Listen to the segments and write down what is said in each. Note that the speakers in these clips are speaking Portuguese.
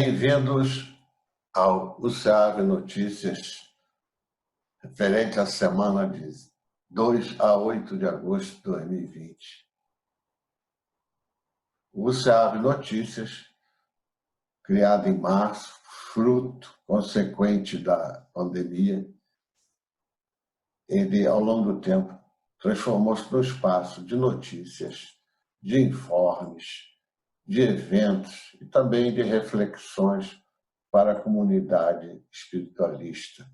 Bem-vindos ao UCAV Notícias, referente à semana de 2 a 8 de agosto de 2020. O UCAV Notícias, criado em março, fruto consequente da pandemia, ele, ao longo do tempo, transformou-se num espaço de notícias, de informes, de eventos e também de reflexões para a comunidade espiritualista,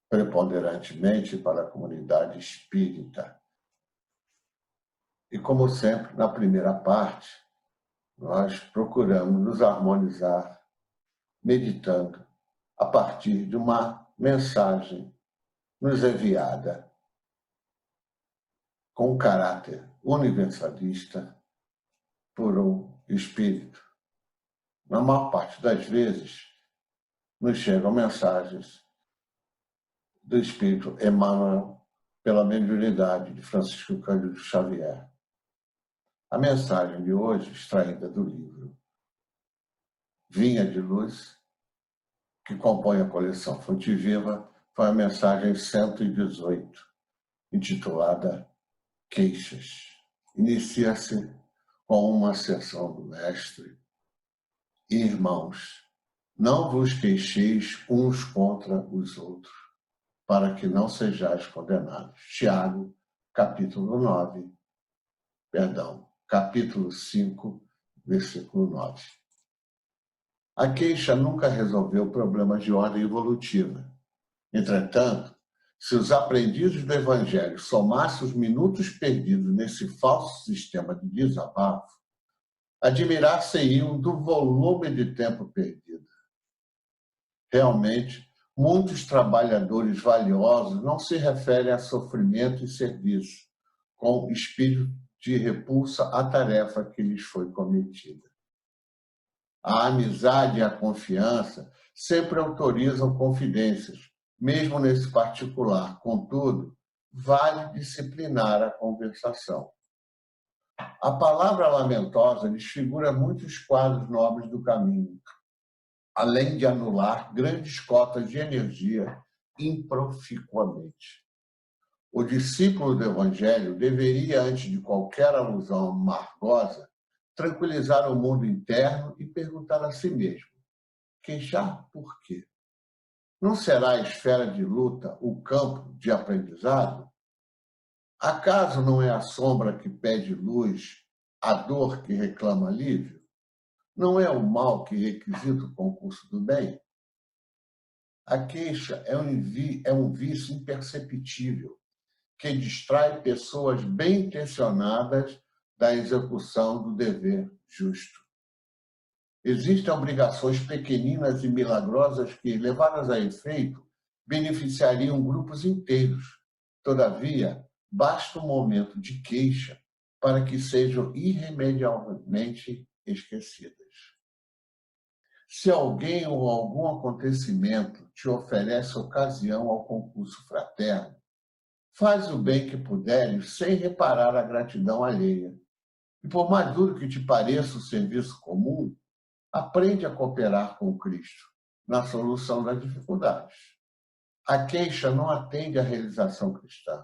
preponderantemente para a comunidade espírita. E, como sempre, na primeira parte, nós procuramos nos harmonizar, meditando a partir de uma mensagem nos enviada com um caráter universalista por um espírito. Na maior parte das vezes, nos chegam mensagens do espírito Emmanuel pela mediunidade de Francisco Cândido Xavier. A mensagem de hoje, extraída do livro Vinha de Luz, que compõe a coleção Fonte Viva, foi a mensagem 118, intitulada Queixas. Inicia-se com uma sessão do mestre: Irmãos, não vos queixeis uns contra os outros, para que não sejais condenados. Tiago, capítulo 5, versículo 9. A queixa nunca resolveu problemas de ordem evolutiva. Entretanto, se os aprendizes do Evangelho somassem os minutos perdidos nesse falso sistema de desabafo, admirar-se-iam do volume de tempo perdido. Realmente, muitos trabalhadores valiosos não se referem a sofrimento e serviço, com espírito de repulsa à tarefa que lhes foi cometida. A amizade e a confiança sempre autorizam confidências, mesmo nesse particular. Contudo, vale disciplinar a conversação. A palavra lamentosa desfigura muitos quadros nobres do caminho, além de anular grandes cotas de energia improficuamente. O discípulo do Evangelho deveria, antes de qualquer alusão amargosa, tranquilizar o mundo interno e perguntar a si mesmo: queixar por quê? Não será a esfera de luta o campo de aprendizado? Acaso não é a sombra que pede luz, a dor que reclama alívio? Não é o mal que requisita o concurso do bem? A queixa é um vício imperceptível que distrai pessoas bem intencionadas da execução do dever justo. Existem obrigações pequeninas e milagrosas que, levadas a efeito, beneficiariam grupos inteiros. Todavia, basta um momento de queixa para que sejam irremediavelmente esquecidas. Se alguém ou algum acontecimento te oferece ocasião ao concurso fraterno, faz o bem que puderes sem reparar a gratidão alheia. E por mais duro que te pareça o serviço comum, aprende a cooperar com Cristo na solução das dificuldades. A queixa não atende à realização cristã,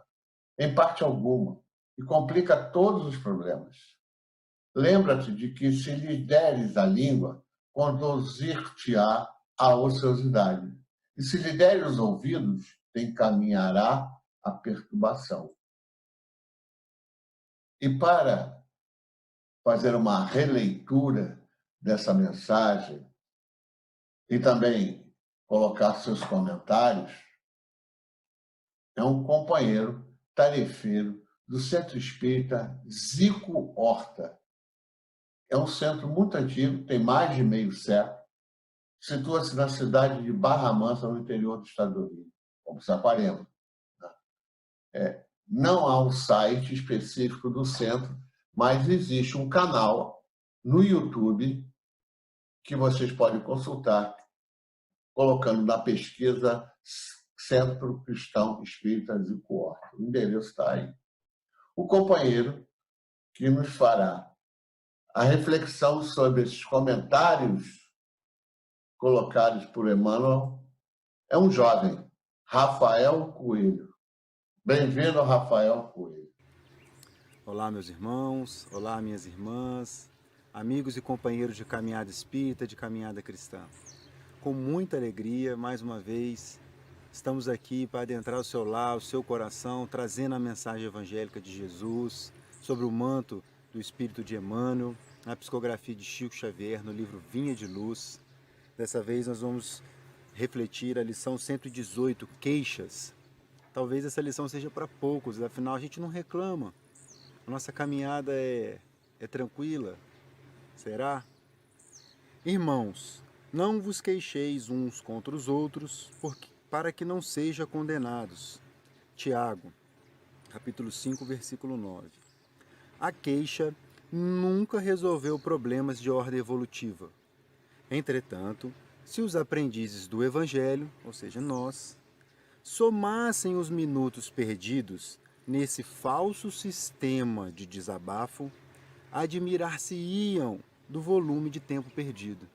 em parte alguma, e complica todos os problemas. Lembra-te de que, se lhe deres a língua, conduzir-te-á à ociosidade, e se lhe deres os ouvidos, te encaminhará à perturbação. E para fazer uma releitura dessa mensagem e também colocar seus comentários, é um companheiro tarefeiro do Centro Espírita Zico Horta. É um centro muito antigo, tem mais de meio século, situa-se na cidade de Barra Mansa, no interior do estado do Rio, como Saquarema. Não há um site específico do centro, mas existe um canal no YouTube que vocês podem consultar, colocando na pesquisa Centro Cristão Espírita Zico Horta. O endereço está aí. O companheiro que nos fará a reflexão sobre esses comentários colocados por Emmanuel é um jovem, Rafael Coelho. Bem-vindo, Rafael Coelho. Olá, meus irmãos, olá, minhas irmãs, amigos e companheiros de caminhada espírita, de caminhada cristã. Com muita alegria, mais uma vez, estamos aqui para adentrar o seu lar, o seu coração, trazendo a mensagem evangélica de Jesus, sobre o manto do Espírito de Emmanuel, na psicografia de Chico Xavier, no livro Vinha de Luz. Dessa vez nós vamos refletir a lição 118, Queixas. Talvez essa lição seja para poucos, afinal a gente não reclama. A nossa caminhada é tranquila? Será? Irmãos, não vos queixeis uns contra os outros, para que não sejam condenados. Tiago, capítulo 5, versículo 9. A queixa nunca resolveu problemas de ordem evolutiva. Entretanto, se os aprendizes do Evangelho, ou seja, nós, somassem os minutos perdidos nesse falso sistema de desabafo, admirar-se-iam do volume de tempo perdido.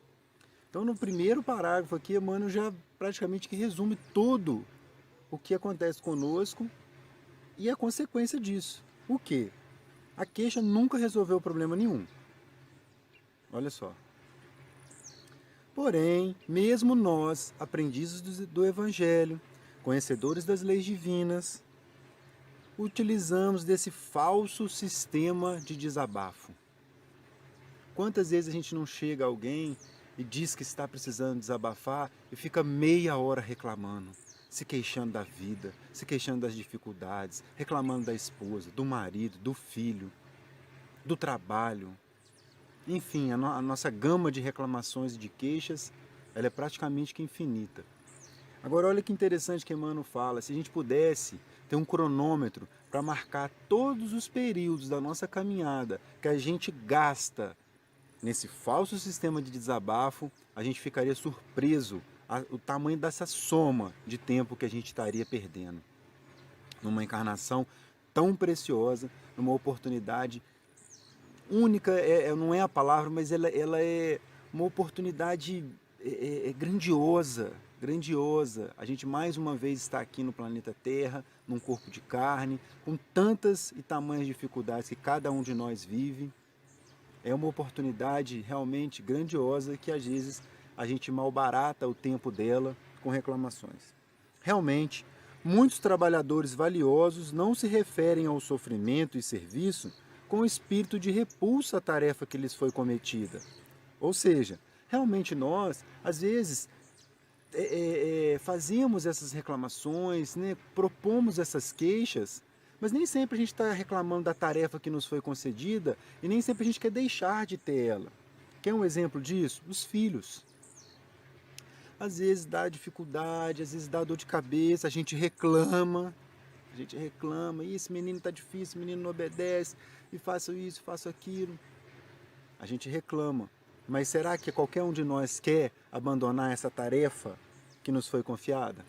Então, no primeiro parágrafo aqui, Emmanuel já praticamente que resume tudo o que acontece conosco e a consequência disso. O quê? A queixa nunca resolveu problema nenhum. Olha só. Porém, mesmo nós, aprendizes do Evangelho, conhecedores das leis divinas, utilizamos desse falso sistema de desabafo. Quantas vezes a gente não chega a alguém e diz que está precisando desabafar e fica meia hora reclamando, se queixando da vida, se queixando das dificuldades, reclamando da esposa, do marido, do filho, do trabalho. Enfim, a nossa gama de reclamações e de queixas, ela é praticamente que infinita. Agora olha que interessante que Emmanuel fala, se a gente pudesse ter um cronômetro para marcar todos os períodos da nossa caminhada que a gente gasta nesse falso sistema de desabafo, a gente ficaria surpreso o tamanho dessa soma de tempo que a gente estaria perdendo. Numa encarnação tão preciosa, numa oportunidade única, não é a palavra, mas ela é uma oportunidade grandiosa, grandiosa. A gente mais uma vez está aqui no planeta Terra, num corpo de carne, com tantas e tamanhas dificuldades que cada um de nós vive. É uma oportunidade realmente grandiosa que às vezes a gente malbarata o tempo dela com reclamações. Realmente, muitos trabalhadores valiosos não se referem ao sofrimento e serviço com o espírito de repulsa à tarefa que lhes foi cometida. Ou seja, realmente nós, às vezes, fazemos essas reclamações, né, propomos essas queixas, mas nem sempre a gente está reclamando da tarefa que nos foi concedida e nem sempre a gente quer deixar de ter ela. Quer um exemplo disso? Os filhos. Às vezes dá dificuldade, às vezes dá dor de cabeça, a gente reclama, e esse menino está difícil, esse menino não obedece, e faço isso, faço aquilo. A gente reclama. Mas será que qualquer um de nós quer abandonar essa tarefa que nos foi confiada?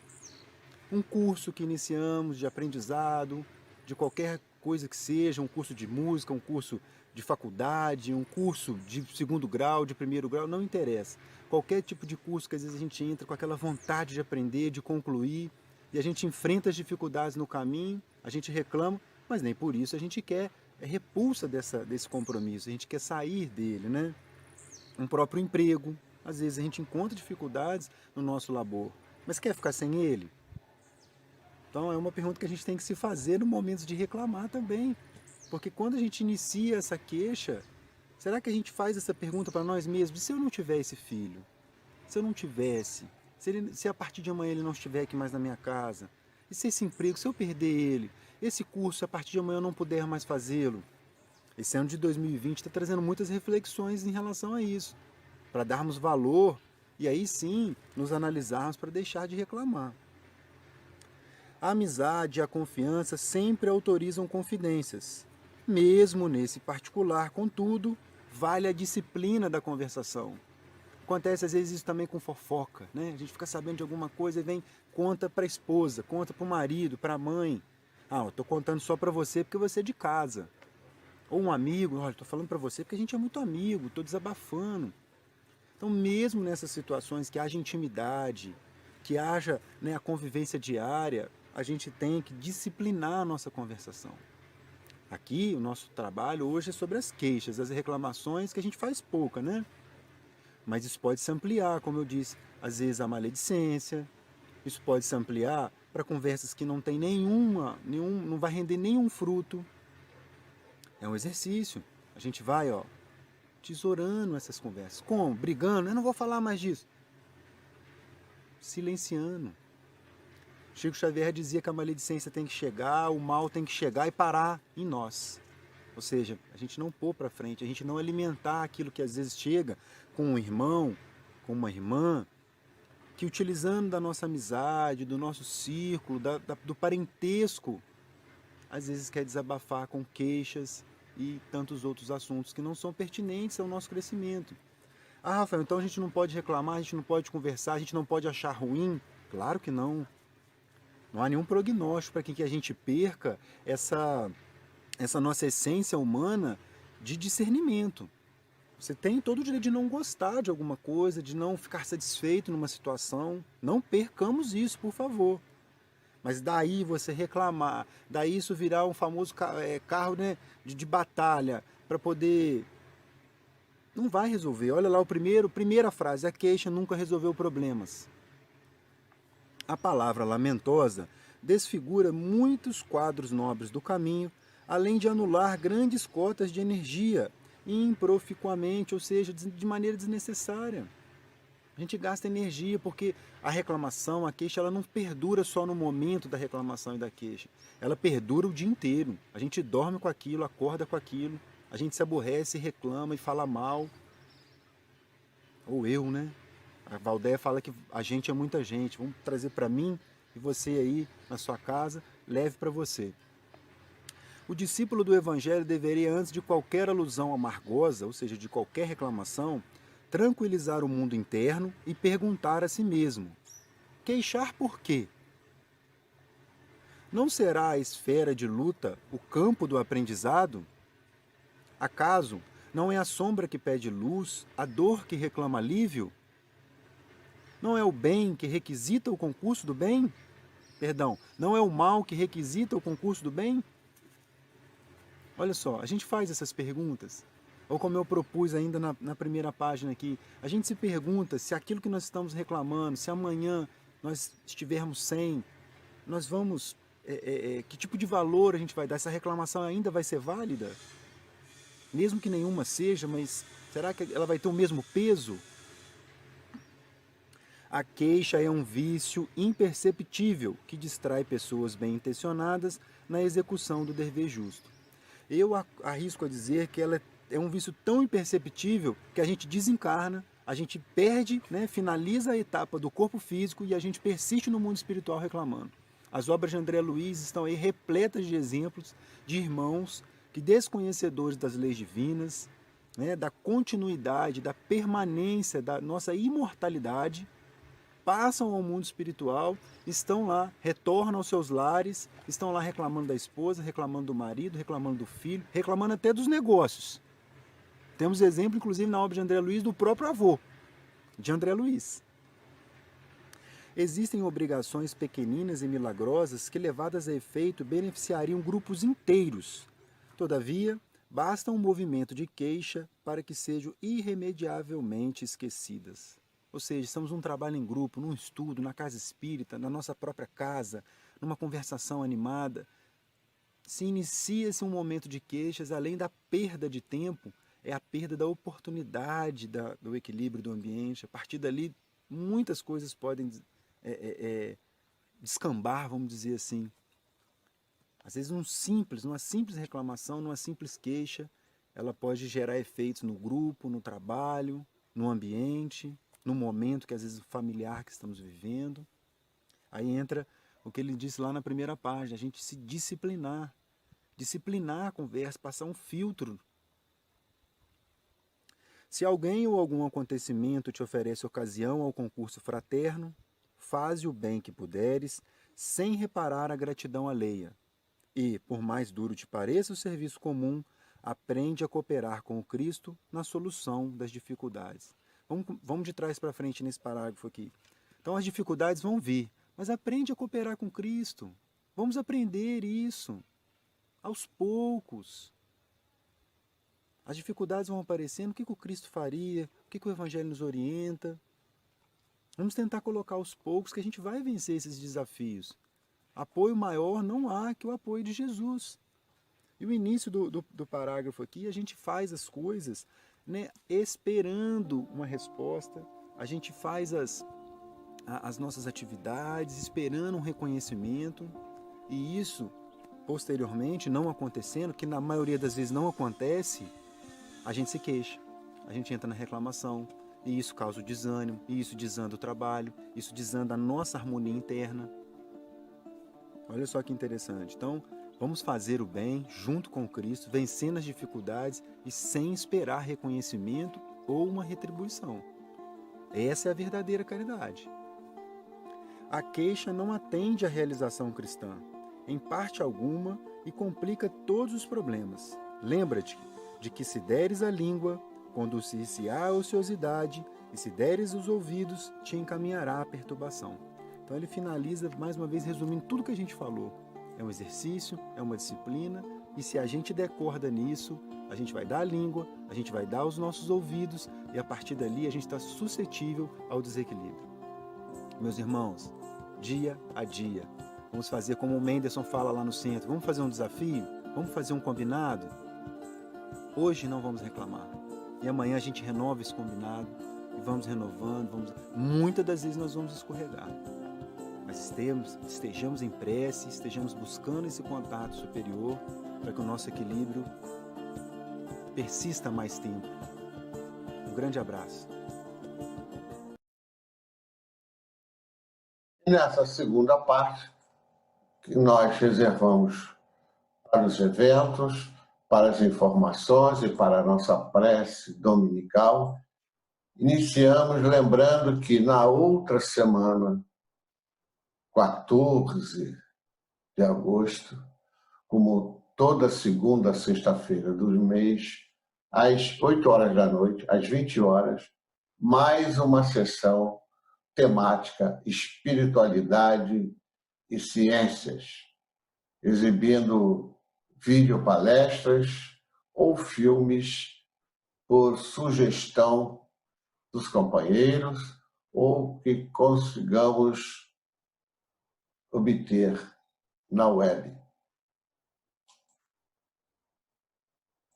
Um curso que iniciamos de aprendizado, de qualquer coisa que seja, um curso de música, um curso de faculdade, um curso de segundo grau, de primeiro grau, não interessa. Qualquer tipo de curso que às vezes a gente entra com aquela vontade de aprender, de concluir, e a gente enfrenta as dificuldades no caminho, a gente reclama, mas nem por isso a gente quer repulsa desse compromisso, a gente quer sair dele, né? Um próprio emprego, às vezes a gente encontra dificuldades no nosso labor, mas quer ficar sem ele? Então é uma pergunta que a gente tem que se fazer no momento de reclamar também, porque quando a gente inicia essa queixa, será que a gente faz essa pergunta para nós mesmos? E se eu não tiver esse filho? Se eu não tivesse? Se a partir de amanhã ele não estiver aqui mais na minha casa? E se esse emprego, se eu perder ele? Esse curso, se a partir de amanhã eu não puder mais fazê-lo? Esse ano de 2020 está trazendo muitas reflexões em relação a isso, para darmos valor e aí sim nos analisarmos para deixar de reclamar. A amizade e a confiança sempre autorizam confidências. Mesmo nesse particular, contudo, vale a disciplina da conversação. Acontece às vezes isso também com fofoca, né? A gente fica sabendo de alguma coisa e vem, conta para a esposa, conta para o marido, para a mãe. Ah, eu estou contando só para você porque você é de casa. Ou um amigo, olha, estou falando para você porque a gente é muito amigo, estou desabafando. Então, mesmo nessas situações que haja intimidade, que haja, né, a convivência diária, a gente tem que disciplinar a nossa conversação. Aqui, o nosso trabalho hoje é sobre as queixas, as reclamações, que a gente faz pouca, né? Mas isso pode se ampliar, como eu disse, às vezes a maledicência, isso pode se ampliar para conversas que não tem não vai render nenhum fruto. É um exercício. A gente vai, ó, tesourando essas conversas. Como? Brigando? Eu não vou falar mais disso. Silenciando. Chico Xavier dizia que a maledicência tem que chegar, o mal tem que chegar e parar em nós. Ou seja, a gente não pôr para frente, a gente não alimentar aquilo que às vezes chega com um irmão, com uma irmã, que utilizando da nossa amizade, do nosso círculo, do parentesco, às vezes quer desabafar com queixas e tantos outros assuntos que não são pertinentes ao nosso crescimento. Ah, Rafael, então a gente não pode reclamar, a gente não pode conversar, a gente não pode achar ruim? Claro que não. Não há nenhum prognóstico para que a gente perca essa nossa essência humana de discernimento. Você tem todo o direito de não gostar de alguma coisa, de não ficar satisfeito numa situação. Não percamos isso, por favor. Mas daí você reclamar, daí isso virar um famoso carro, né, de batalha para poder... Não vai resolver. Olha lá primeira frase, a queixa nunca resolveu problemas. A palavra lamentosa desfigura muitos quadros nobres do caminho, além de anular grandes cotas de energia, improficuamente, ou seja, de maneira desnecessária. A gente gasta energia porque a reclamação, a queixa, ela não perdura só no momento da reclamação e da queixa. Ela perdura o dia inteiro. A gente dorme com aquilo, acorda com aquilo, a gente se aborrece, reclama e fala mal. Ou eu, né? A Valdeia fala que a gente é muita gente. Vamos trazer para mim e você aí na sua casa, leve para você. O discípulo do Evangelho deveria, antes de qualquer alusão amargosa, ou seja, de qualquer reclamação, tranquilizar o mundo interno e perguntar a si mesmo: queixar por quê? Não será a esfera de luta o campo do aprendizado? Acaso não é a sombra que pede luz, a dor que reclama alívio? Não é o bem que requisita o concurso do bem? Perdão, não é o mal que requisita o concurso do bem? Olha só, a gente faz essas perguntas, ou como eu propus ainda na primeira página aqui, a gente se pergunta se aquilo que nós estamos reclamando, se amanhã nós estivermos sem, nós vamos, que tipo de valor a gente vai dar? Essa reclamação ainda vai ser válida? Mesmo que nenhuma seja, mas será que ela vai ter o mesmo peso? A queixa é um vício imperceptível que distrai pessoas bem intencionadas na execução do dever justo. Eu arrisco a dizer que ela é um vício tão imperceptível que a gente desencarna, a gente perde, né, finaliza a etapa do corpo físico e a gente persiste no mundo espiritual reclamando. As obras de André Luiz estão aí repletas de exemplos de irmãos que, desconhecedores das leis divinas, né, da continuidade, da permanência, da nossa imortalidade, passam ao mundo espiritual, estão lá, retornam aos seus lares, estão lá reclamando da esposa, reclamando do marido, reclamando do filho, reclamando até dos negócios. Temos exemplo, inclusive, na obra de André Luiz, do próprio avô de André Luiz. Existem obrigações pequeninas e milagrosas que, levadas a efeito, beneficiariam grupos inteiros. Todavia, basta um movimento de queixa para que sejam irremediavelmente esquecidas. Ou seja, estamos num trabalho em grupo, num estudo, na casa espírita, na nossa própria casa, numa conversação animada. Se inicia-se um momento de queixas, além da perda de tempo, é a perda da oportunidade do equilíbrio do ambiente. A partir dali, muitas coisas podem descambar, vamos dizer assim. Às vezes uma simples reclamação, numa simples queixa, ela pode gerar efeitos no grupo, no trabalho, no ambiente, no momento que às vezes familiar que estamos vivendo. Aí entra o que ele disse lá na primeira página, a gente se disciplinar a conversa, passar um filtro. Se alguém ou algum acontecimento te oferece ocasião ao concurso fraterno, faze o bem que puderes, sem reparar a gratidão alheia. E, por mais duro te pareça o serviço comum, aprende a cooperar com o Cristo na solução das dificuldades. Vamos de trás para frente nesse parágrafo aqui. Então as dificuldades vão vir, mas aprende a cooperar com Cristo. Vamos aprender isso aos poucos. As dificuldades vão aparecendo, o que o Cristo faria, o que o Evangelho nos orienta. Vamos tentar colocar aos poucos que a gente vai vencer esses desafios. Apoio maior não há que o apoio de Jesus. E o início do parágrafo aqui, a gente faz as coisas, né, esperando uma resposta, a gente faz as nossas atividades, esperando um reconhecimento, e isso, posteriormente, não acontecendo, que na maioria das vezes não acontece, a gente se queixa, a gente entra na reclamação, e isso causa o desânimo, e isso desanda o trabalho, isso desanda a nossa harmonia interna. Olha só que interessante. Então, vamos fazer o bem junto com Cristo, vencendo as dificuldades e sem esperar reconhecimento ou uma retribuição. Essa é a verdadeira caridade. A queixa não atende à realização cristã, em parte alguma, e complica todos os problemas. Lembra-te de que se deres a língua, conduzir-se-á a ociosidade, e se deres os ouvidos, te encaminhará a perturbação. Então ele finaliza, mais uma vez, resumindo tudo que a gente falou. É um exercício, é uma disciplina, e se a gente der corda nisso, a gente vai dar a língua, a gente vai dar os nossos ouvidos, e a partir dali a gente está suscetível ao desequilíbrio. Meus irmãos, dia a dia, vamos fazer como o Menderson fala lá no centro, vamos fazer um desafio? Vamos fazer um combinado? Hoje não vamos reclamar, e amanhã a gente renova esse combinado, e vamos renovando, muitas das vezes nós vamos escorregar. Mas estejamos em prece, estejamos buscando esse contato superior para que o nosso equilíbrio persista mais tempo. Um grande abraço. Nessa segunda parte, que nós reservamos para os eventos, para as informações e para a nossa prece dominical, iniciamos lembrando que na outra semana, 14 de agosto, como toda segunda sexta-feira do mês, às 8 horas da noite, às 20 horas, mais uma sessão temática espiritualidade e ciências, exibindo videopalestras ou filmes por sugestão dos companheiros ou que consigamos obter na web.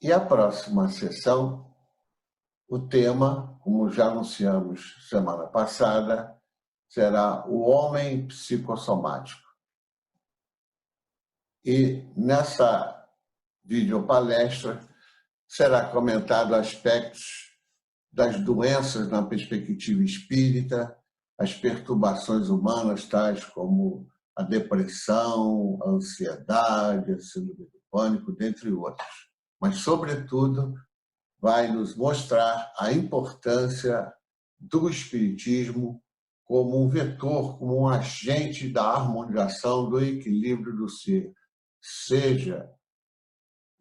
E a próxima sessão, o tema, como já anunciamos semana passada, será o homem psicossomático. E nessa videopalestra será comentado aspectos das doenças na perspectiva espírita, as perturbações humanas, tais como a depressão, a ansiedade, a síndrome do pânico, dentre outros. Mas, sobretudo, vai nos mostrar a importância do espiritismo como um vetor, como um agente da harmonização, do equilíbrio do ser, seja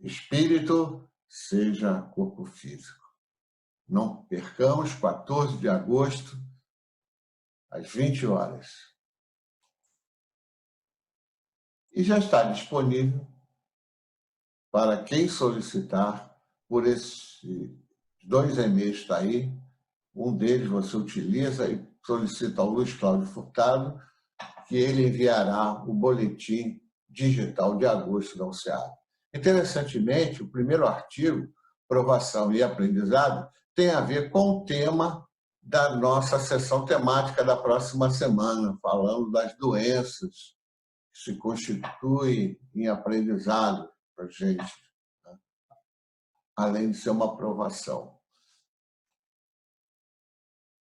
espírito, seja corpo físico. Não percamos, 14 de agosto, às 20 horas. E já está disponível para quem solicitar por esses 2 e-mails está aí. Um deles você utiliza e solicita ao Luiz Cláudio Furtado, que ele enviará o boletim digital de agosto da UNCEAD. Interessantemente, o primeiro artigo, Provação e Aprendizado, tem a ver com o tema da nossa sessão temática da próxima semana, falando das doenças que se constituem em aprendizado para a gente, né? Além de ser uma provação.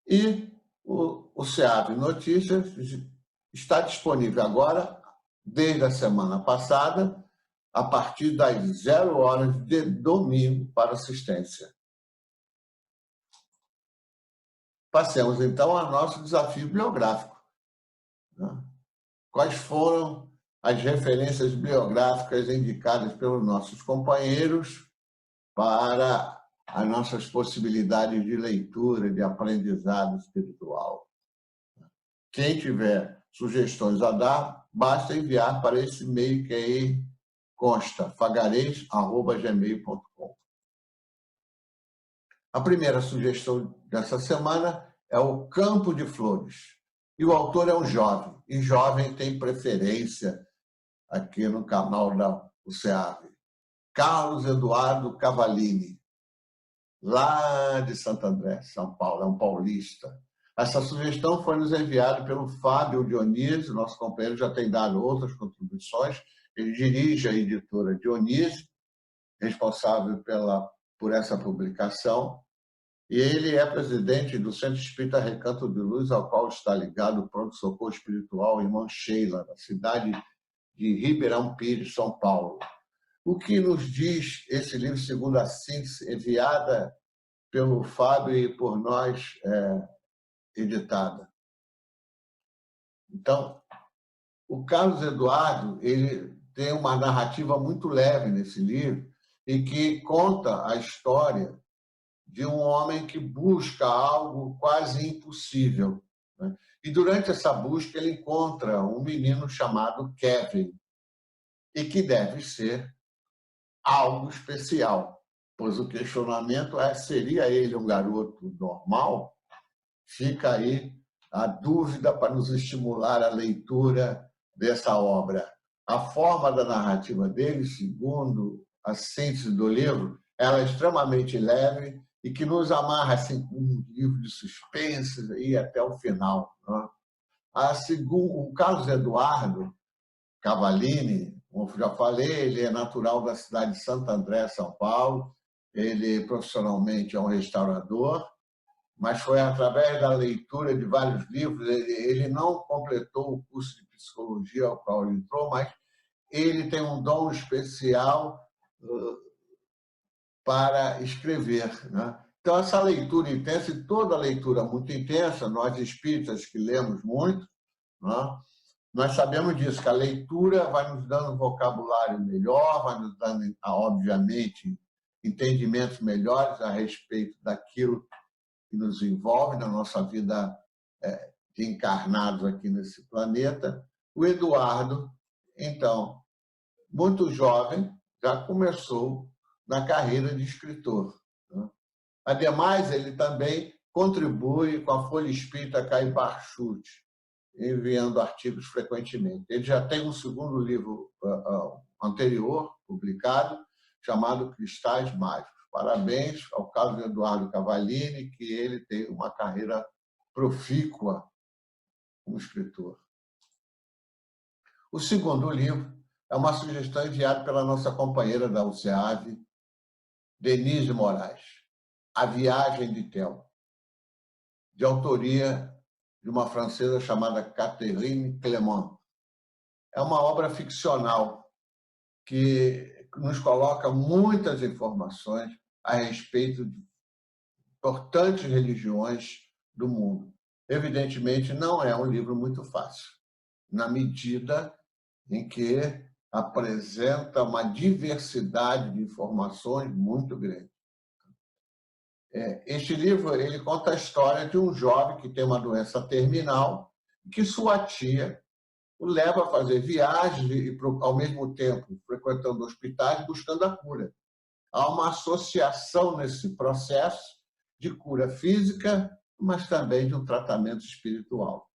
E o SEAB Notícias está disponível agora, desde a semana passada, a partir das 0 horas de domingo para assistência. Passemos, então, ao nosso desafio bibliográfico. Quais foram as referências bibliográficas indicadas pelos nossos companheiros para as nossas possibilidades de leitura, de aprendizado espiritual. Quem tiver sugestões a dar, basta enviar para esse e-mail que aí consta, fagarês@gmail.com. A primeira sugestão dessa semana é o Campo de Flores. E o autor é um jovem, e jovem tem preferência aqui no canal da UCEAV. Carlos Eduardo Cavallini, lá de Santo André, São Paulo, é um paulista. Essa sugestão foi nos enviada pelo Fábio Dionísio, nosso companheiro já tem dado outras contribuições. Ele dirige a editora Dionísio, responsável por essa publicação, e ele é presidente do Centro Espírita Recanto de Luz, ao qual está ligado o Pronto-Socorro Espiritual Irmã Sheila, na cidade de Ribeirão Pires, São Paulo. O que nos diz esse livro, segundo a síntese enviada pelo Fábio e por nós editada? Então, o Carlos Eduardo ele tem uma narrativa muito leve nesse livro e que conta a história de um homem que busca algo quase impossível, né? E durante essa busca ele encontra um menino chamado Kevin e que deve ser algo especial, pois o questionamento é: seria ele um garoto normal? Fica aí a dúvida para nos estimular a leitura dessa obra. A forma da narrativa dele, segundo a síntese do livro, ela é extremamente leve e que nos amarra assim, com um livro de suspense e até o final, né? O Carlos Eduardo Cavallini, como já falei, ele é natural da cidade de Santo André, São Paulo. Ele profissionalmente é um restaurador, mas foi através da leitura de vários livros. Ele não completou o curso de psicologia ao qual ele entrou, mas ele tem um dom especial para escrever, né? Então, essa leitura intensa, e toda leitura muito intensa, nós espíritas que lemos muito, né? Nós sabemos disso, que a leitura vai nos dando um vocabulário melhor, vai nos dando, obviamente, entendimentos melhores a respeito daquilo que nos envolve na nossa vida de encarnados aqui nesse planeta. O Eduardo, então, muito jovem, já começou na carreira de escritor, né? Ademais, ele também contribui com a Folha Espírita Caibar Chute, enviando artigos frequentemente. Ele já tem um segundo livro anterior, publicado, chamado Cristais Mágicos. Parabéns ao Carlos Eduardo Cavallini, que ele tem uma carreira profícua como escritor. O segundo livro é uma sugestão enviada pela nossa companheira da UCEAV, Denise Moraes, A Viagem de Theo, de autoria de uma francesa chamada Catherine Clément. É uma obra ficcional que nos coloca muitas informações a respeito de importantes religiões do mundo. Evidentemente, não é um livro muito fácil, na medida em que apresenta uma diversidade de informações muito grande. Este livro ele conta a história de um jovem que tem uma doença terminal e que sua tia o leva a fazer viagens e, ao mesmo tempo, frequentando hospitais buscando a cura. Há uma associação nesse processo de cura física, mas também de um tratamento espiritual.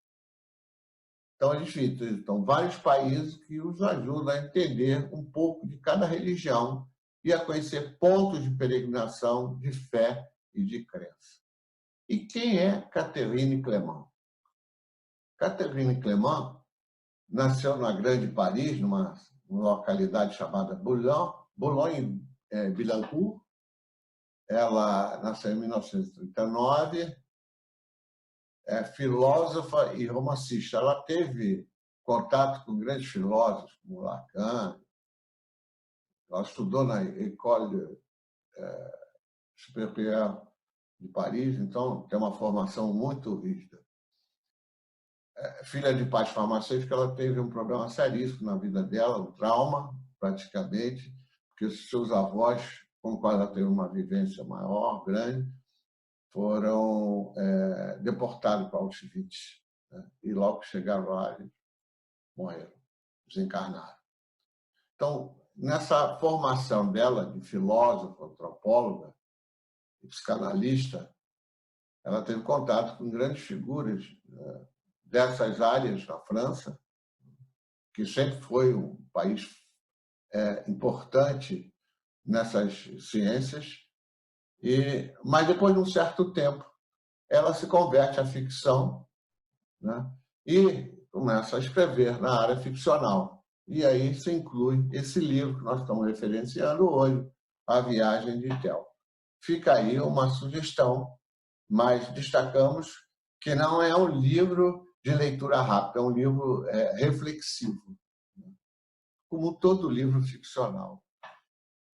Então, eles visitam vários países que os ajudam a entender um pouco de cada religião e a conhecer pontos de peregrinação, de fé e de crença. E quem é Catherine Clément? Catherine Clément nasceu na Grande Paris, numa localidade chamada Boulogne-Billancourt. Ela nasceu em 1939, é filósofa e romancista. Ela teve contato com grandes filósofos, como Lacan. Ela estudou na École Supérieure de Paris, então tem uma formação muito rígida. Filha de pais farmacêuticos, ela teve um problema seríssimo na vida dela, um trauma, praticamente, porque seus avós com o qual ela teve uma vivência maior, grande, foram deportados para Auschwitz. Né? E logo que chegaram lá, eles morreram, desencarnaram. Então, nessa formação dela de filósofa, antropóloga e psicanalista, ela teve contato com grandes figuras dessas áreas na França, que sempre foi um país importante nessas ciências, mas depois de um certo tempo, ela se converte à ficção, né? E começa a escrever na área ficcional. E aí se inclui esse livro que nós estamos referenciando hoje, A Viagem de Théo. Fica aí uma sugestão, mas destacamos que não é um livro de leitura rápida, é um livro reflexivo, como todo livro ficcional.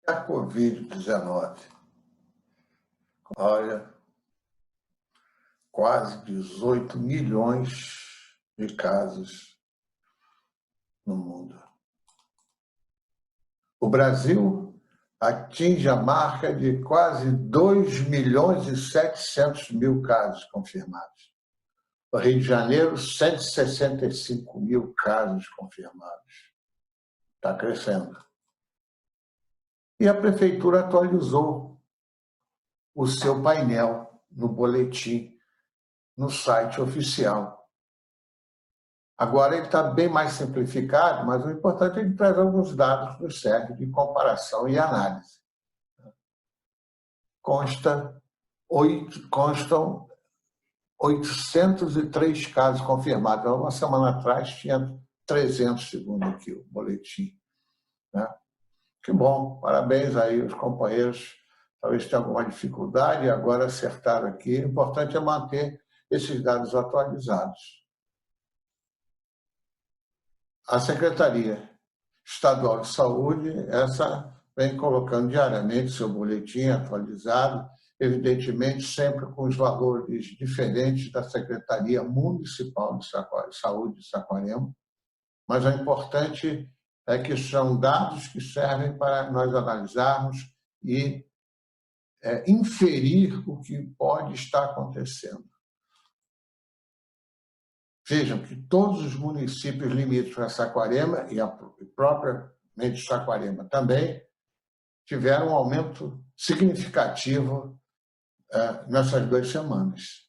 A Covid-19. Olha, quase 18 milhões de casos no mundo. O Brasil atinge a marca de quase 2 milhões e 700 mil casos confirmados. O Rio de Janeiro, 165 mil casos confirmados. Está crescendo. E a prefeitura atualizou o seu painel no boletim, no site oficial. Agora ele está bem mais simplificado, mas o importante é ele trazer alguns dados que nos servem de comparação e análise. Constam 803 casos confirmados. Uma semana atrás tinha 300, segundo aqui o boletim. Né? Que bom, parabéns aí aos companheiros. Talvez tenham alguma dificuldade e agora acertaram aqui. O importante é manter esses dados atualizados. A Secretaria Estadual de Saúde, essa vem colocando diariamente seu boletim atualizado, evidentemente sempre com os valores diferentes da Secretaria Municipal de Saúde de Saquarema, mas o importante é que são dados que servem para nós analisarmos e inferir o que pode estar acontecendo. Vejam que todos os municípios limítrofes a Saquarema e a propriamente Saquarema também tiveram um aumento significativo nessas 2 semanas.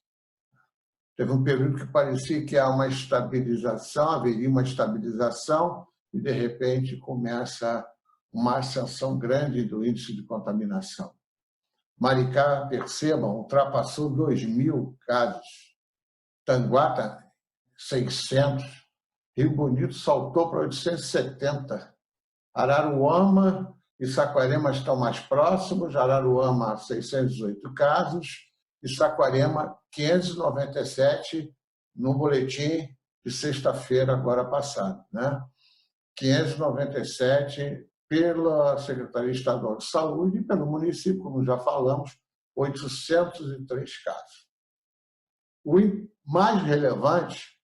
Teve um período que parecia que há uma estabilização, haveria uma estabilização, e, de repente, começa uma ascensão grande do índice de contaminação. Maricá, percebam, ultrapassou 2.000 casos. Tanguá, 600. Rio Bonito saltou para 870. Araruama e Saquarema estão mais próximos. Araruama, 608 casos. E Saquarema, 597 no boletim de sexta-feira, agora passado. Né? 597 pela Secretaria Estadual de Saúde e pelo município, como já falamos, 803 casos. O mais relevante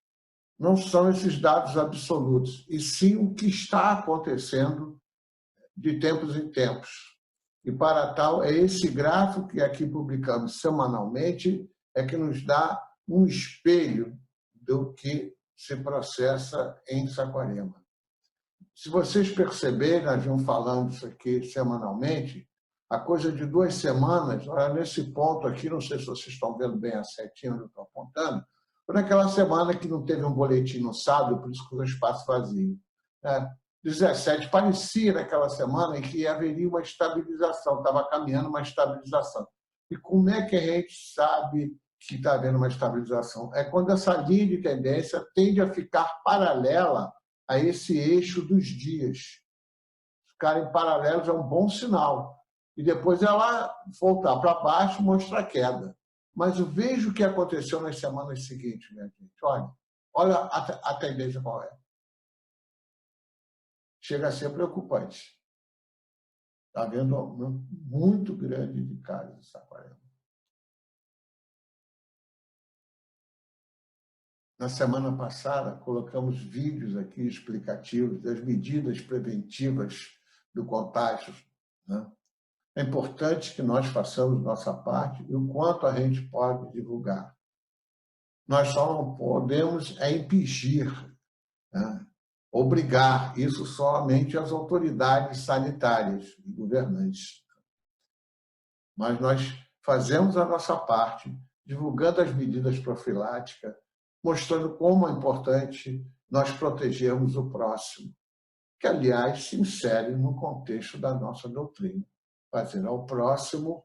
não são esses dados absolutos, e sim o que está acontecendo de tempos em tempos. E, para tal, é esse gráfico que aqui publicamos semanalmente que nos dá um espelho do que se processa em Saquarema. Se vocês perceberem, nós vamos falando isso aqui semanalmente, a coisa de 2 semanas, olha, nesse ponto aqui, não sei se vocês estão vendo bem a setinha onde eu estou apontando, foi naquela semana que não teve um boletim no sábado, por isso que o espaço vazio. 17, parecia naquela semana em que haveria uma estabilização, estava caminhando uma estabilização. E como é que a gente sabe que está havendo uma estabilização? É quando essa linha de tendência tende a ficar paralela a esse eixo dos dias. Ficarem paralelos é um bom sinal. E depois ela voltar para baixo mostra a queda. Mas eu vejo o que aconteceu nas semanas seguintes, minha gente. Olha a tendência qual é. Chega a ser preocupante. Está havendo um aumento muito grande de casos em Saquarema. Na semana passada, colocamos vídeos aqui explicativos das medidas preventivas do contágio, né? É importante que nós façamos nossa parte e o quanto a gente pode divulgar. Nós só não podemos impingir, né? Obrigar isso somente às autoridades sanitárias e governantes. Mas nós fazemos a nossa parte, divulgando as medidas profiláticas, mostrando como é importante nós protegermos o próximo, que, aliás, se insere no contexto da nossa doutrina. Fazer ao próximo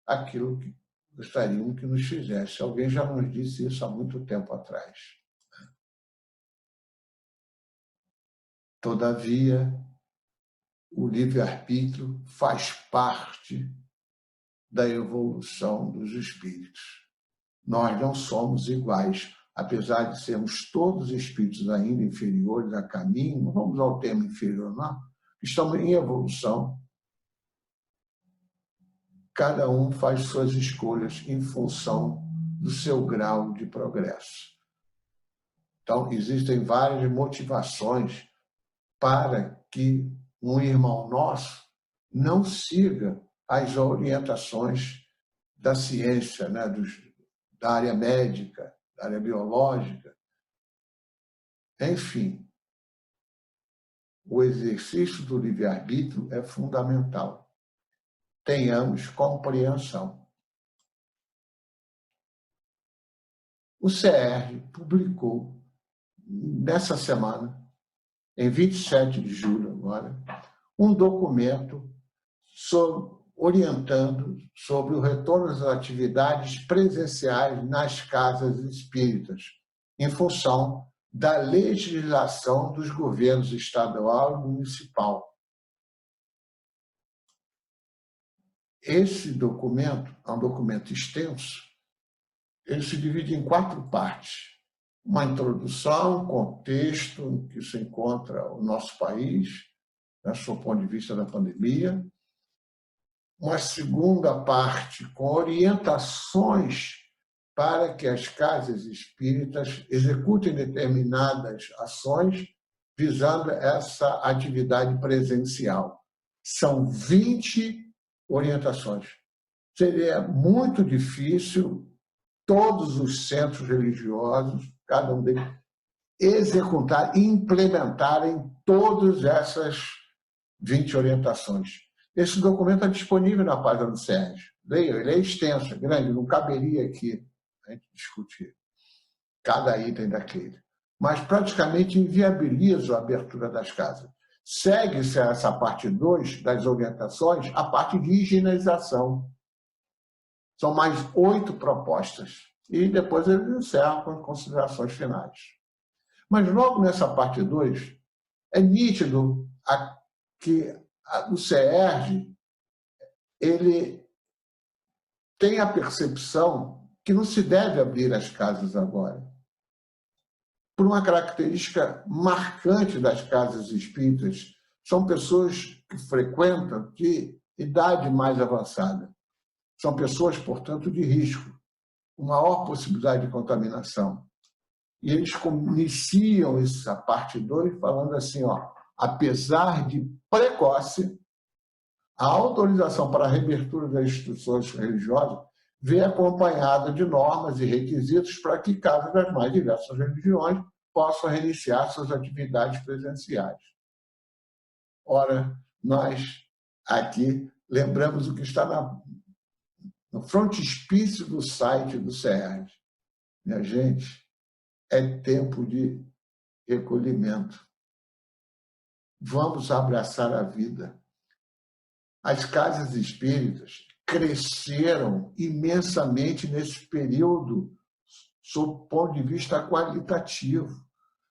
aquilo que gostaríamos que nos fizesse. Alguém já nos disse isso há muito tempo atrás. Todavia, o livre-arbítrio faz parte da evolução dos espíritos. Nós não somos iguais, apesar de sermos todos espíritos ainda inferiores a caminho, não vamos ao termo inferior, não, estamos em evolução. Cada um faz suas escolhas em função do seu grau de progresso. Então, existem várias motivações para que um irmão nosso não siga as orientações da ciência, né, da área médica, da área biológica. Enfim, o exercício do livre-arbítrio é fundamental. Tenhamos compreensão. O CR publicou, nessa semana, em 27 de julho agora, um documento orientando sobre o retorno às atividades presenciais nas casas espíritas, em função da legislação dos governos estadual e municipal. Esse documento é um documento extenso, ele se divide em 4 partes. Uma introdução, um contexto em que se encontra o nosso país, do seu ponto de vista da pandemia. Uma segunda parte com orientações para que as casas espíritas executem determinadas ações visando essa atividade presencial. São 20 orientações. Seria muito difícil todos os centros religiosos, cada um deles, executar e implementarem todas essas 20 orientações. Esse documento é disponível na página do Sérgio. Leia, ele é extenso, é grande, não caberia aqui a gente discutir cada item daquele. Mas praticamente inviabiliza a abertura das casas. Segue-se essa parte 2 das orientações, a parte de higienização. São mais 8 propostas. E depois eles encerram com considerações finais. Mas logo nessa parte 2, é nítido que o CERJ ele tem a percepção que não se deve abrir as casas agora. Por uma característica marcante das casas espíritas, são pessoas que frequentam de idade mais avançada. São pessoas, portanto, de risco, com maior possibilidade de contaminação. E eles iniciam essa parte 2 falando assim, apesar de precoce, a autorização para a reabertura das instituições religiosas vem acompanhada de normas e requisitos para que casas das mais diversas religiões possam reiniciar suas atividades presenciais. Ora, nós aqui lembramos o que está no frontispício do site do CERJ. Minha gente, é tempo de recolhimento. Vamos abraçar a vida. As casas espíritas cresceram imensamente nesse período, sob o ponto de vista qualitativo.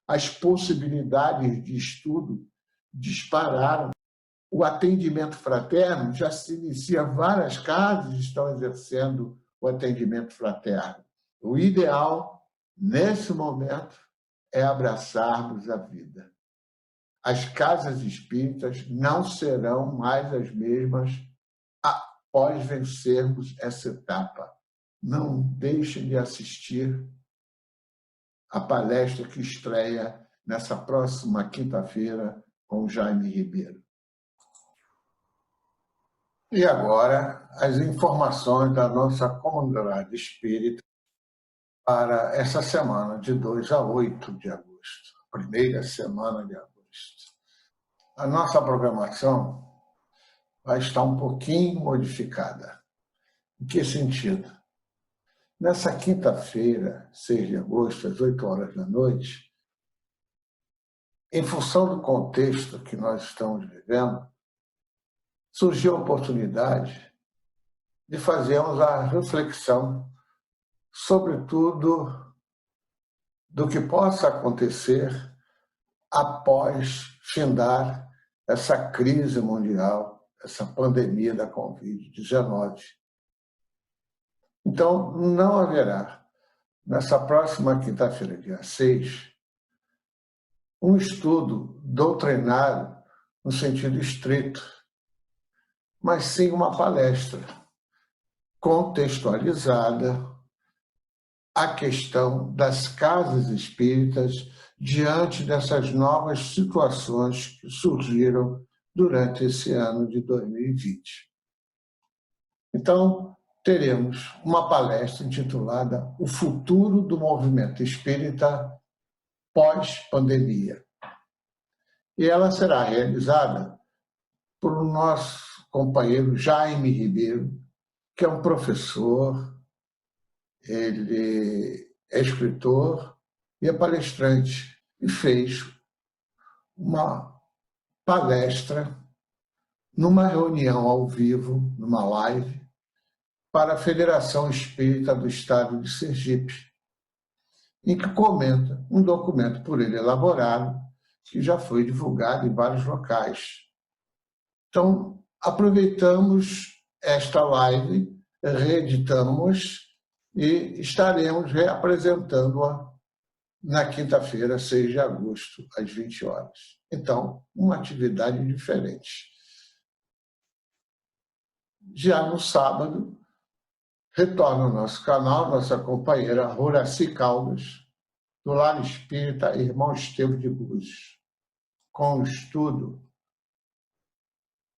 As possibilidades de estudo dispararam. O atendimento fraterno já se inicia, várias casas estão exercendo o atendimento fraterno. O ideal, nesse momento, é abraçarmos a vida. As casas espíritas não serão mais as mesmas após vencermos essa etapa. Não deixem de assistir a palestra que estreia nessa próxima quinta-feira com o Jaime Ribeiro. E agora, as informações da nossa comunidade espírita para essa semana, de 2 a 8 de agosto, a primeira semana de agosto. A nossa programação vai estar um pouquinho modificada. Em que sentido? Nessa quinta-feira, 6 de agosto, às 8 horas da noite, em função do contexto que nós estamos vivendo, surgiu a oportunidade de fazermos a reflexão, sobretudo, do que possa acontecer após findar essa crise mundial, essa pandemia da Covid-19. Então, não haverá, nessa próxima quinta-feira, dia 6, um estudo doutrinário no sentido estrito, mas sim uma palestra contextualizada a questão das casas espíritas diante dessas novas situações que surgiram durante esse ano de 2020. Então, teremos uma palestra intitulada O Futuro do Movimento Espírita Pós-Pandemia. E ela será realizada por o nosso companheiro Jaime Ribeiro, que é um professor, ele é escritor e é palestrante, e fez uma palestra numa reunião ao vivo, numa live, para a Federação Espírita do Estado de Sergipe, em que comenta um documento por ele elaborado, que já foi divulgado em vários locais. Então, aproveitamos esta live, reeditamos e estaremos reapresentando-a na quinta-feira, 6 de agosto, às 20 horas. Então, uma atividade diferente. Já no sábado, retorna ao nosso canal nossa companheira Horaci Caldas, do Lar Espírita Irmão Estevão de Búzios, com o estudo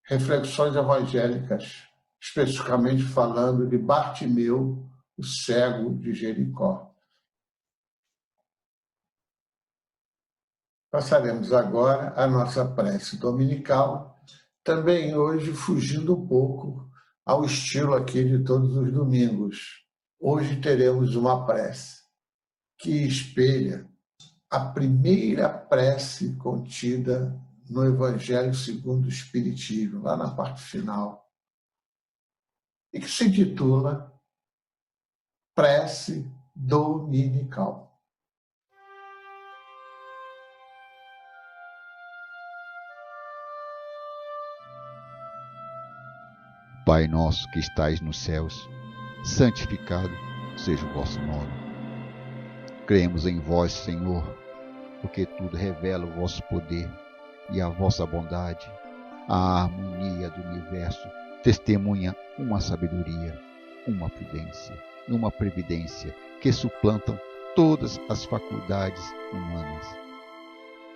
Reflexões Evangélicas, especificamente falando de Bartimeu, o cego de Jericó. Passaremos agora a nossa prece dominical, também hoje fugindo um pouco ao estilo aqui de todos os domingos. Hoje teremos uma prece que espelha a primeira prece contida no Evangelho segundo o Espiritismo, lá na parte final, e que se intitula Prece Dominical. Pai nosso que estais nos céus, santificado seja o vosso nome. Cremos em vós, Senhor, porque tudo revela o vosso poder e a vossa bondade. A harmonia do universo testemunha uma sabedoria, uma prudência e uma previdência que suplantam todas as faculdades humanas.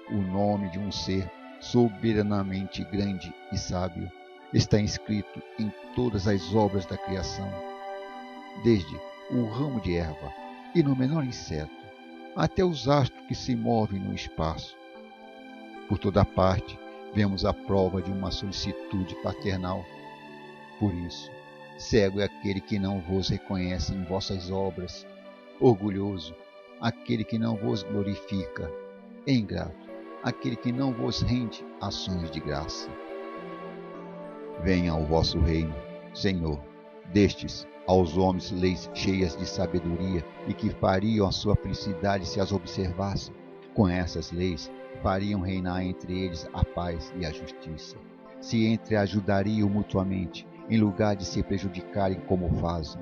O nome de um ser soberanamente grande e sábio está inscrito em todas as obras da criação, desde o ramo de erva e no menor inseto, até os astros que se movem no espaço. Por toda parte, vemos a prova de uma solicitude paternal. Por isso, cego é aquele que não vos reconhece em vossas obras, orgulhoso, aquele que não vos glorifica, ingrato, aquele que não vos rende ações de graça. Venha ao vosso reino, Senhor, destes aos homens leis cheias de sabedoria e que fariam a sua felicidade se as observassem. Com essas leis, fariam reinar entre eles a paz e a justiça. Se entreajudariam mutuamente, em lugar de se prejudicarem como fazem.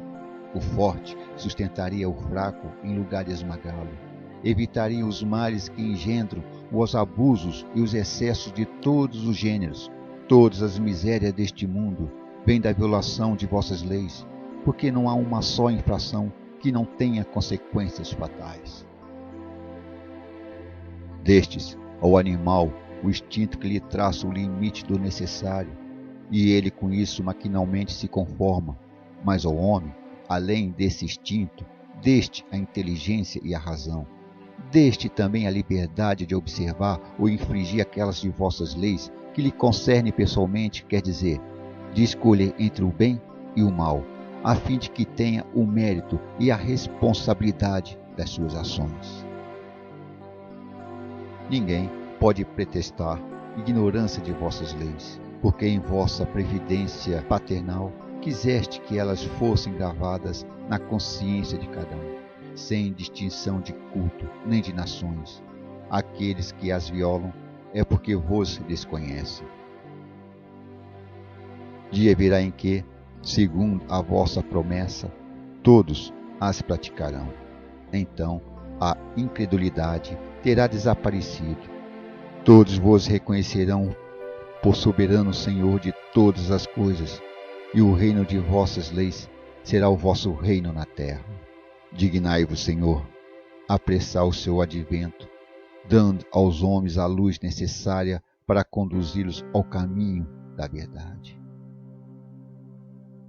O forte sustentaria o fraco em lugar de esmagá-lo. Evitariam os males que engendram os abusos e os excessos de todos os gêneros. Todas as misérias deste mundo vêm da violação de vossas leis, porque não há uma só infração que não tenha consequências fatais. Destes, ao animal, o instinto que lhe traça o limite do necessário, e ele com isso maquinalmente se conforma. Mas ao homem, além desse instinto, deste a inteligência e a razão, deste também a liberdade de observar ou infringir aquelas de vossas leis que lhe concerne pessoalmente, quer dizer, de escolher entre o bem e o mal, a fim de que tenha o mérito e a responsabilidade das suas ações. Ninguém pode pretextar ignorância de vossas leis, porque em vossa previdência paternal quiseste que elas fossem gravadas na consciência de cada um, sem distinção de culto nem de nações. Aqueles que as violam é porque vos desconhecem. Dia virá em que, segundo a vossa promessa, todos as praticarão. Então a incredulidade terá desaparecido. Todos vos reconhecerão por soberano Senhor de todas as coisas, e o reino de vossas leis será o vosso reino na terra. Dignai-vos, Senhor, apressar o seu advento, dando aos homens a luz necessária para conduzi-los ao caminho da verdade.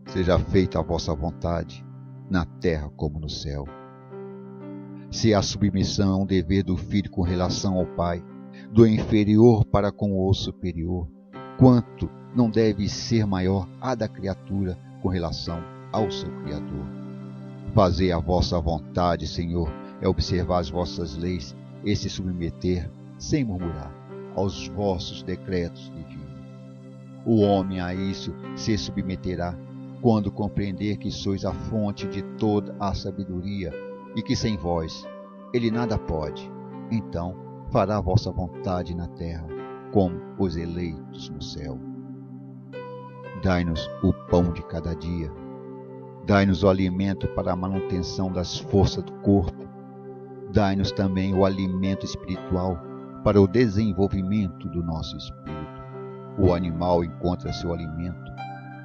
Seja feita a vossa vontade, na terra como no céu. Se a submissão é um dever do filho com relação ao pai, do inferior para com o superior, quanto não deve ser maior a da criatura com relação ao seu Criador. Fazei a vossa vontade, Senhor, é observar as vossas leis e se submeter, sem murmurar, aos vossos decretos divinos. O homem a isso se submeterá quando compreender que sois a fonte de toda a sabedoria e que sem vós ele nada pode. Então fará a vossa vontade na terra, como os eleitos no céu. Dai-nos o pão de cada dia. Dai-nos o alimento para a manutenção das forças do corpo. Dai-nos também o alimento espiritual para o desenvolvimento do nosso espírito. O animal encontra seu alimento,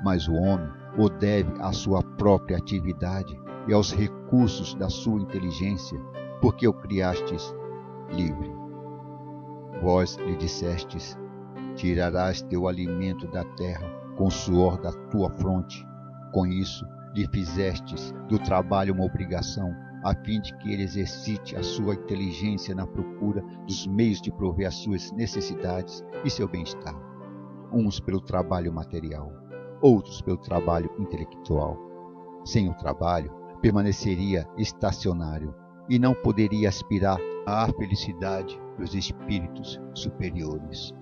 mas o homem o deve à sua própria atividade e aos recursos da sua inteligência, porque o criastes livre. Vós lhe dissestes: tirarás teu alimento da terra com o suor da tua fronte. Com isso lhe fizestes do trabalho uma obrigação, a fim de que ele exercite a sua inteligência na procura dos meios de prover as suas necessidades e seu bem-estar, uns pelo trabalho material, outros pelo trabalho intelectual. Sem o trabalho, permaneceria estacionário e não poderia aspirar à felicidade dos espíritos superiores.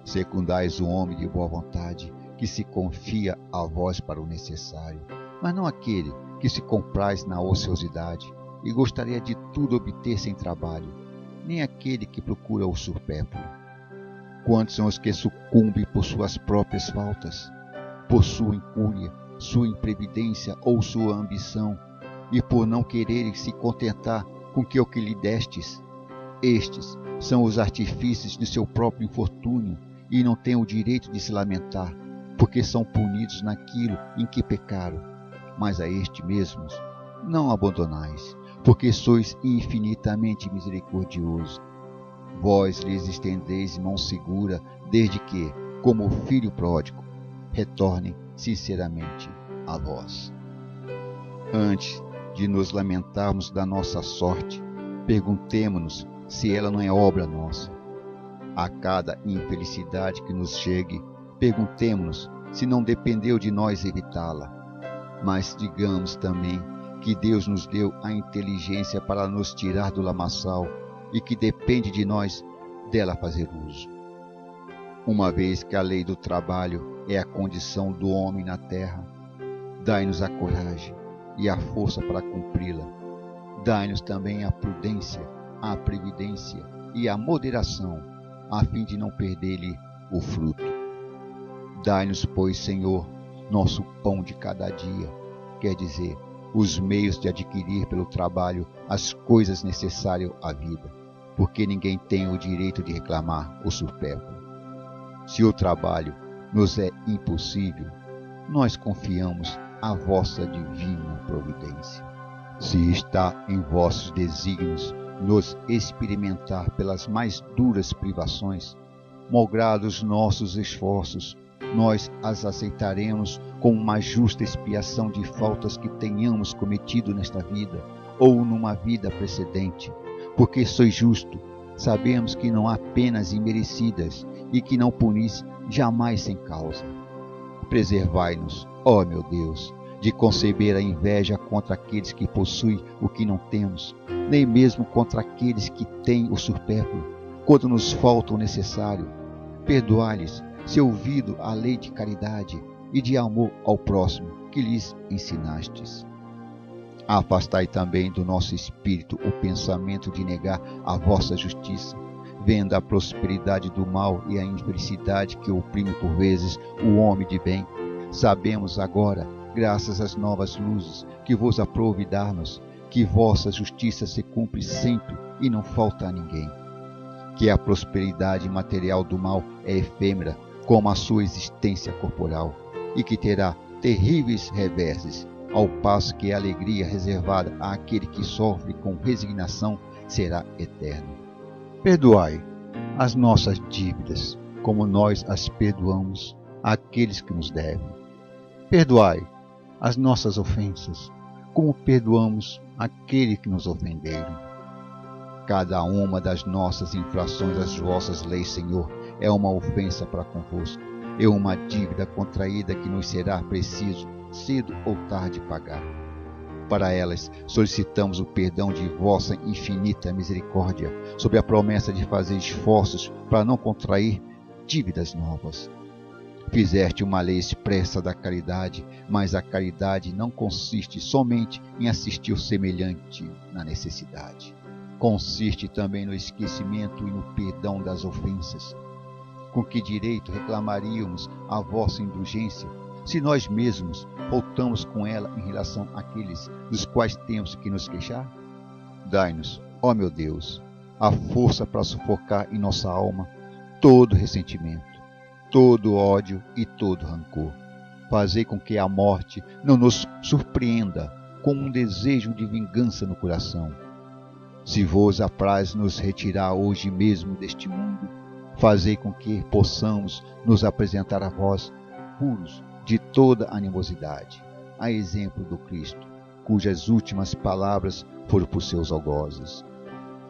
Secundais o homem de boa vontade, que se confia a vós para o necessário, mas não aquele que se compraz na ociosidade e gostaria de tudo obter sem trabalho, nem aquele que procura o supérfluo. Quantos são os que sucumbem por suas próprias faltas, por sua incúria, sua imprevidência ou sua ambição, e por não quererem se contentar com o que lhe destes? Estes são os artifícios de seu próprio infortúnio e não têm o direito de se lamentar, porque são punidos naquilo em que pecaram. Mas a estes mesmos não abandonais, porque sois infinitamente misericordiosos. Vós lhes estendeis mão segura, desde que, como o filho pródigo, retornem sinceramente a vós. Antes de nos lamentarmos da nossa sorte, perguntemo-nos se ela não é obra nossa. A cada infelicidade que nos chegue, perguntemo-nos se não dependeu de nós evitá-la. Mas digamos também que Deus nos deu a inteligência para nos tirar do lamaçal e que depende de nós dela fazer uso. Uma vez que a lei do trabalho é a condição do homem na terra, dai-nos a coragem e a força para cumpri-la. Dai-nos também a prudência, a previdência e a moderação, a fim de não perder-lhe o fruto. Dai-nos, pois, Senhor, nosso pão de cada dia, quer dizer, os meios de adquirir pelo trabalho as coisas necessárias à vida, porque ninguém tem o direito de reclamar o supérfluo. Se o trabalho nos é impossível, nós confiamos à vossa divina providência. Se está em vossos desígnios nos experimentar pelas mais duras privações, malgrado os nossos esforços, nós as aceitaremos como uma justa expiação de faltas que tenhamos cometido nesta vida ou numa vida precedente. Porque sois justo, sabemos que não há penas imerecidas e que não punis jamais sem causa. Preservai-nos, ó meu Deus, de conceber a inveja contra aqueles que possuem o que não temos, nem mesmo contra aqueles que têm o supérfluo, quando nos falta o necessário. Perdoai-lhes se ouvido a lei de caridade e de amor ao próximo que lhes ensinastes. Afastai também do nosso espírito o pensamento de negar a vossa justiça, vendo a prosperidade do mal e a infelicidade que oprime por vezes o homem de bem. Sabemos agora, graças às novas luzes que vos aprouve dar-nos, que vossa justiça se cumpre sempre e não falta a ninguém. Que a prosperidade material do mal é efêmera, como a sua existência corporal, e que terá terríveis reverses, ao passo que a alegria reservada àquele que sofre com resignação será eterna. Perdoai as nossas dívidas, como nós as perdoamos àqueles que nos devem. Perdoai as nossas ofensas, como perdoamos aquele que nos ofenderam. Cada uma das nossas infrações às vossas leis, Senhor, é uma ofensa para convosco, é uma dívida contraída que nos será preciso, cedo ou tarde, pagar. Para elas, solicitamos o perdão de vossa infinita misericórdia, sob a promessa de fazer esforços para não contrair dívidas novas. Fizeste uma lei expressa da caridade, mas a caridade não consiste somente em assistir o semelhante na necessidade. Consiste também no esquecimento e no perdão das ofensas. Com que direito reclamaríamos a vossa indulgência, se nós mesmos voltamos com ela em relação àqueles dos quais temos que nos queixar? Dai-nos, ó meu Deus, a força para sufocar em nossa alma todo ressentimento, todo ódio e todo rancor. Fazei com que a morte não nos surpreenda com um desejo de vingança no coração. Se vos apraz nos retirar hoje mesmo deste mundo, fazei com que possamos nos apresentar a vós puros de toda animosidade, a exemplo do Cristo, cujas últimas palavras foram por seus algozes.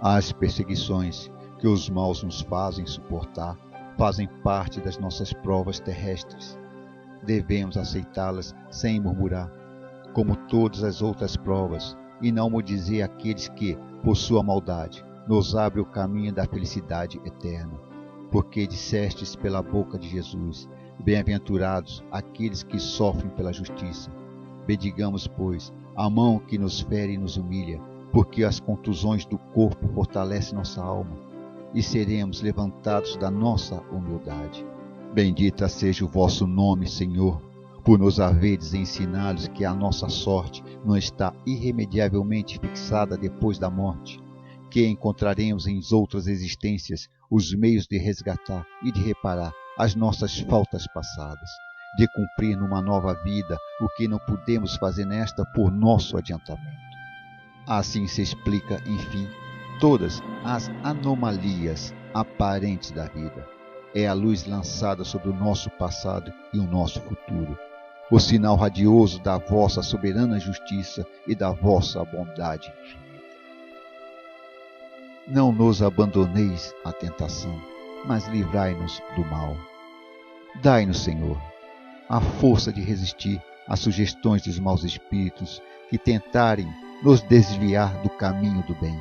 As perseguições que os maus nos fazem suportar fazem parte das nossas provas terrestres. Devemos aceitá-las sem murmurar, como todas as outras provas, e não maldizer aqueles que, por sua maldade, nos abre o caminho da felicidade eterna. Porque dissestes pela boca de Jesus: bem-aventurados aqueles que sofrem pela justiça. Bendigamos, pois, a mão que nos fere e nos humilha, porque as contusões do corpo fortalecem nossa alma, e seremos levantados da nossa humildade. Bendita seja o vosso nome, Senhor, por nos haveres ensinados que a nossa sorte não está irremediavelmente fixada depois da morte, que encontraremos em outras existências os meios de resgatar e de reparar as nossas faltas passadas, de cumprir numa nova vida o que não pudemos fazer nesta por nosso adiantamento. Assim se explica, enfim, todas as anomalias aparentes da vida. É a luz lançada sobre o nosso passado e o nosso futuro, o sinal radioso da vossa soberana justiça e da vossa bondade infinita. Não nos abandoneis à tentação, mas livrai-nos do mal. Dai-nos, Senhor, a força de resistir às sugestões dos maus espíritos que tentarem nos desviar do caminho do bem,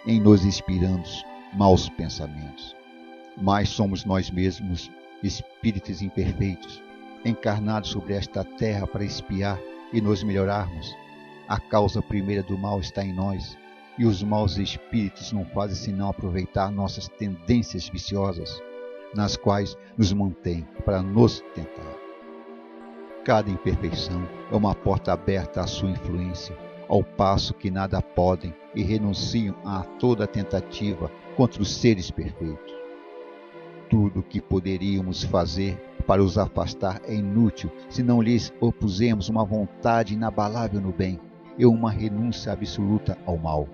em nos inspirando maus pensamentos. Mas somos nós mesmos, espíritos imperfeitos, encarnados sobre esta terra para expiar e nos melhorarmos. A causa primeira do mal está em nós, e os maus espíritos não fazem senão aproveitar nossas tendências viciosas, nas quais nos mantém para nos tentar. Cada imperfeição é uma porta aberta à sua influência, ao passo que nada podem e renunciam a toda tentativa contra os seres perfeitos. Tudo o que poderíamos fazer para os afastar é inútil se não lhes opusemos uma vontade inabalável no bem e uma renúncia absoluta ao mal.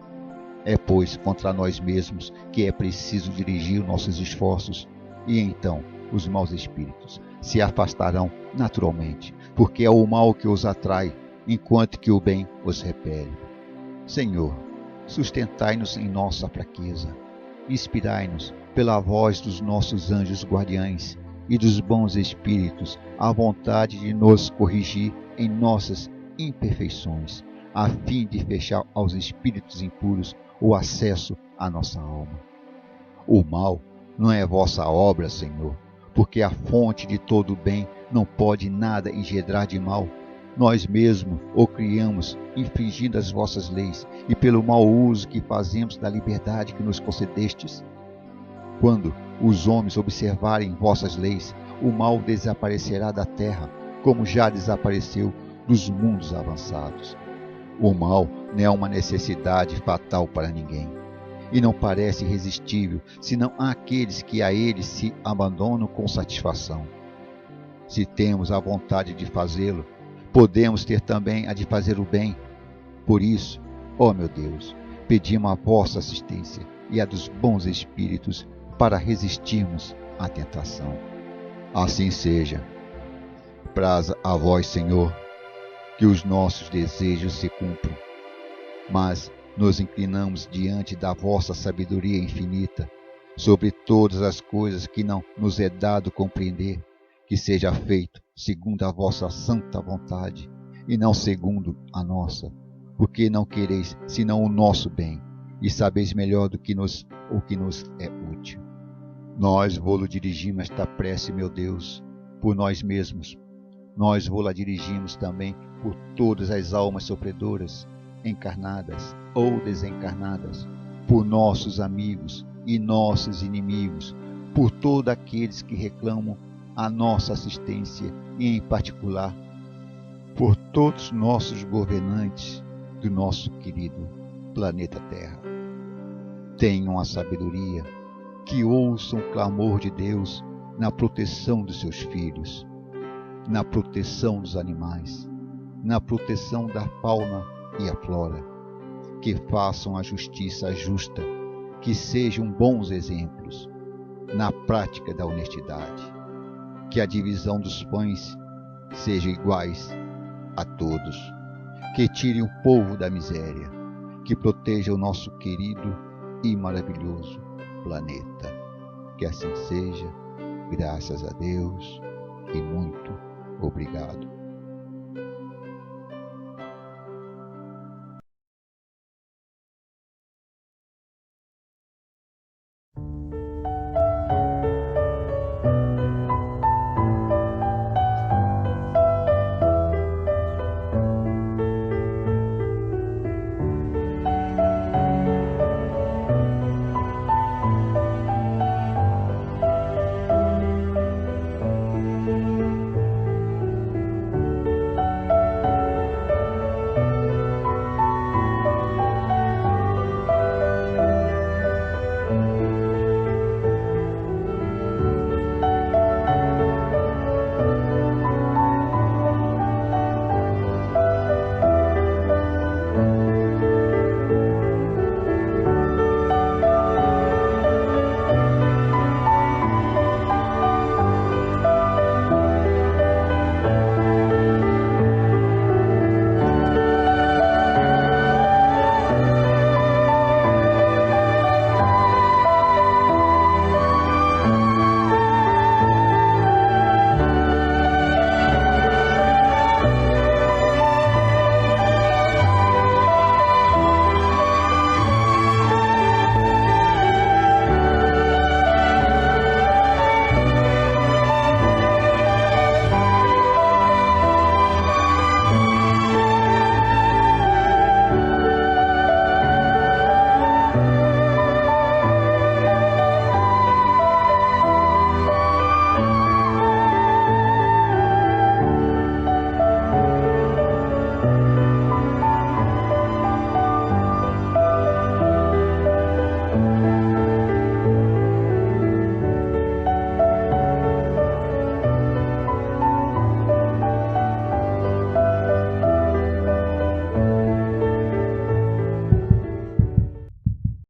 É, pois, contra nós mesmos que é preciso dirigir nossos esforços, e então os maus espíritos se afastarão naturalmente, porque é o mal que os atrai, enquanto que o bem os repele. Senhor, sustentai-nos em nossa fraqueza, inspirai-nos pela voz dos nossos anjos guardiães e dos bons espíritos a vontade de nos corrigir em nossas imperfeições, a fim de fechar aos espíritos impuros o acesso à nossa alma. O mal não é vossa obra, Senhor, porque a fonte de todo o bem não pode nada engendrar de mal. Nós mesmos o criamos, infringindo as vossas leis, e pelo mau uso que fazemos da liberdade que nos concedestes. Quando os homens observarem vossas leis, o mal desaparecerá da terra, como já desapareceu dos mundos avançados. O mal não é uma necessidade fatal para ninguém, e não parece irresistível, senão àqueles que a ele se abandonam com satisfação. Se temos a vontade de fazê-lo, podemos ter também a de fazer o bem. Por isso, ó meu Deus, pedimos a vossa assistência e a dos bons espíritos para resistirmos à tentação. Assim seja. Praza a vós, Senhor, que os nossos desejos se cumpram, mas nos inclinamos diante da vossa sabedoria infinita sobre todas as coisas que não nos é dado compreender, que seja feito segundo a vossa santa vontade e não segundo a nossa, porque não quereis senão o nosso bem e sabeis melhor o que nos é útil. Nós vou-lo dirigimos esta prece, meu Deus, por nós mesmos. Nós vou-la dirigimos também por todas as almas sofredoras, encarnadas ou desencarnadas, por nossos amigos e nossos inimigos, por todos aqueles que reclamam a nossa assistência e, em particular, por todos nossos governantes do nosso querido planeta Terra. Tenham a sabedoria, que ouçam o clamor de Deus na proteção dos seus filhos, na proteção dos animais, na proteção da fauna e a flora, que façam a justiça justa, que sejam bons exemplos na prática da honestidade, que a divisão dos pães seja iguais a todos, que tirem o povo da miséria, que proteja o nosso querido e maravilhoso planeta. Que assim seja, graças a Deus e muito obrigado.